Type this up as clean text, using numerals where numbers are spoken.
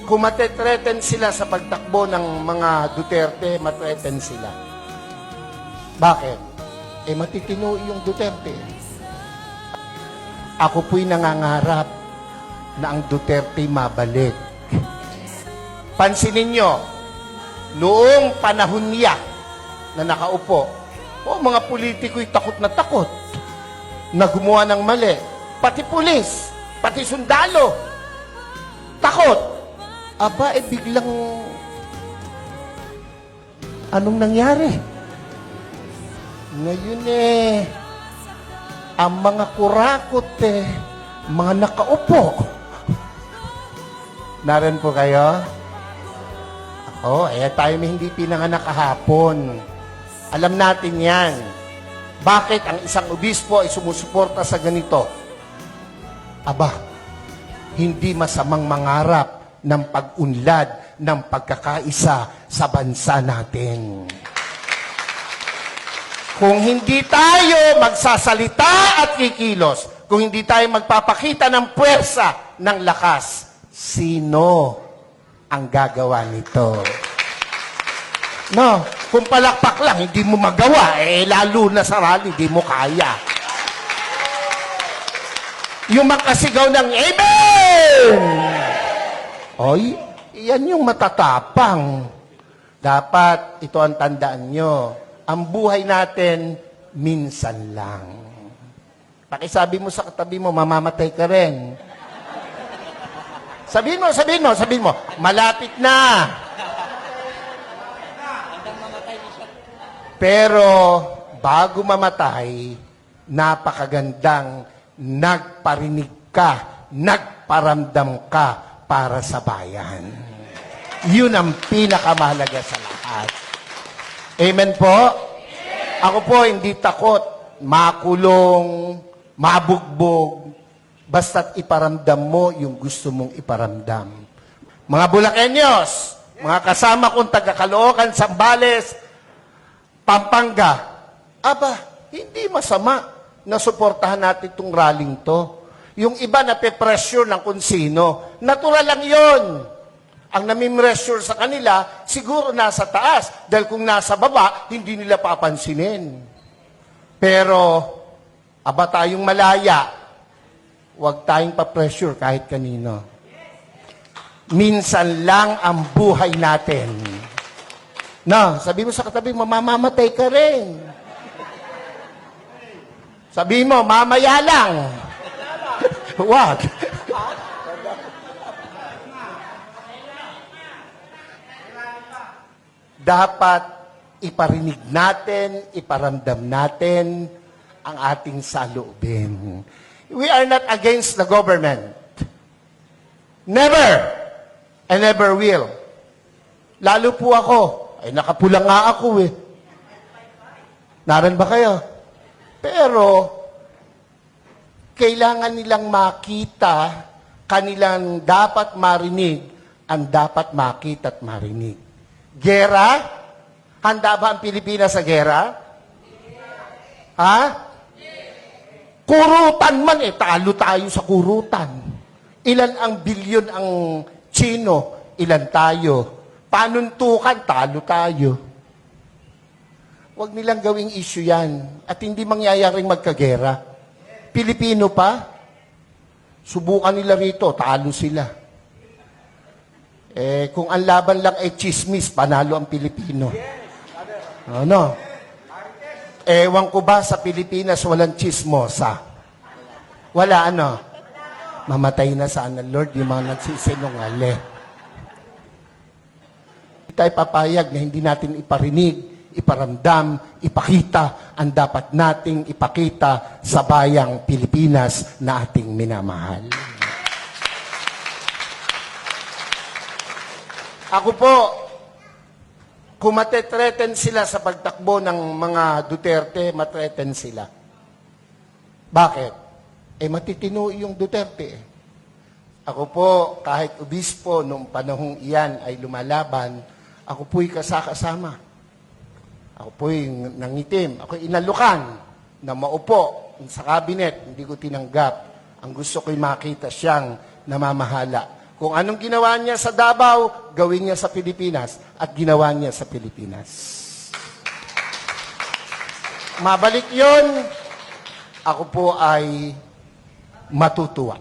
Kung matetreten sila sa pagtakbo ng mga Duterte, matreten sila. Bakit? Matitino yung Duterte. Ako po'y nangangarap na ang Duterte mabalik. Pansinin nyo, noong panahon niya na nakaupo, mga politiko'y takot na gumawa ng mali. Pati pulis, pati sundalo, takot. Aba, biglang, anong nangyari? Ngayon ang mga kurakot mga nakaupo. Naran po kayo? Tayo may hindi pinanganak kahapon. Alam natin yan. Bakit ang isang obispo ay sumusuporta sa ganito? Aba, hindi masamang mangarap ng pag-unlad ng pagkakaisa sa bansa natin. Kung hindi tayo magsasalita at kikilos, kung hindi tayo magpapakita ng puwersa, ng lakas, sino ang gagawa nito? No, kung palakpak lang, hindi mo magawa, lalo na sa rally, hindi mo kaya. Yung makasigaw ng Amen! Oy, yan yung matatapang. Dapat, ito ang tandaan nyo, ang buhay natin, minsan lang. Pakisabi mo sa katabi mo, mamamatay ka rin. Sabihin mo, malapit na. Pero, bago mamatay, napakagandang nagparinig ka, nagparamdam ka para sa bayan. Yun ang pinakamahalaga sa lahat. Amen po? Ako po, hindi takot, makulong, mabugbog, basta't iparamdam mo yung gusto mong iparamdam. Mga Bulakenyos, mga kasama kong taga-Caloocan, Zambales, Pampanga, aba, hindi masama na suportahan natin itong rallying to. Yung iba na pe-pressure ng kung sino, natural lang yon. Ang nami-pressure sa kanila, siguro nasa taas. Dahil kung nasa baba, hindi nila papansinin. Pero, aba tayong malaya, huwag tayong pa-pressure kahit kanino. Minsan lang ang buhay natin. No, sabi mo sa katabi, mamamatay ka rin. Sabi mo, mamaya lang. Wag. Dapat iparinig natin, iparamdam natin ang ating saloobin. We are not against the government. Never and never will. Lalo po ako. Nakapula nga ako Naran ba kayo? Pero, kailangan nilang makita, kanilang dapat marinig, ang dapat makita at marinig. Gera? Handa ba ang Pilipinas sa gera? Ha? Kurutan man talo tayo sa kurutan. Ilan ang bilyon ang Chino, ilan tayo. Panuntukan, talo tayo. Huwag nilang gawing issue yan. At hindi mangyayaring magkagera. Pilipino pa, subukan nila rito, talo sila. Kung ang laban lang ay chismis, panalo ang Pilipino. Ano? Ewan ko ba sa Pilipinas walang chismosa? Wala Mamatay na sana, Lord, yung mga nagsisinungaling. Hindi tayo papayag na hindi natin iparinig, iparamdam, ipakita ang dapat nating ipakita sa bayang Pilipinas na ating minamahal. Ako po, kung matetreten sila sa pagtakbo ng mga Duterte, matreten sila. Bakit? Matitino yung Duterte. Ako po, kahit obispo, noong panahong iyan ay lumalaban, ako po'y kasama. Ako po'y nangitim. Ako'y inalukan na maupo sa kabinet. Hindi ko tinanggap. Ang gusto ko'y makita siyang namamahala. Kung anong ginawa niya sa Davao, gawin niya sa Pilipinas at ginawa niya sa Pilipinas. Mabalik yon, ako po ay matutuwa.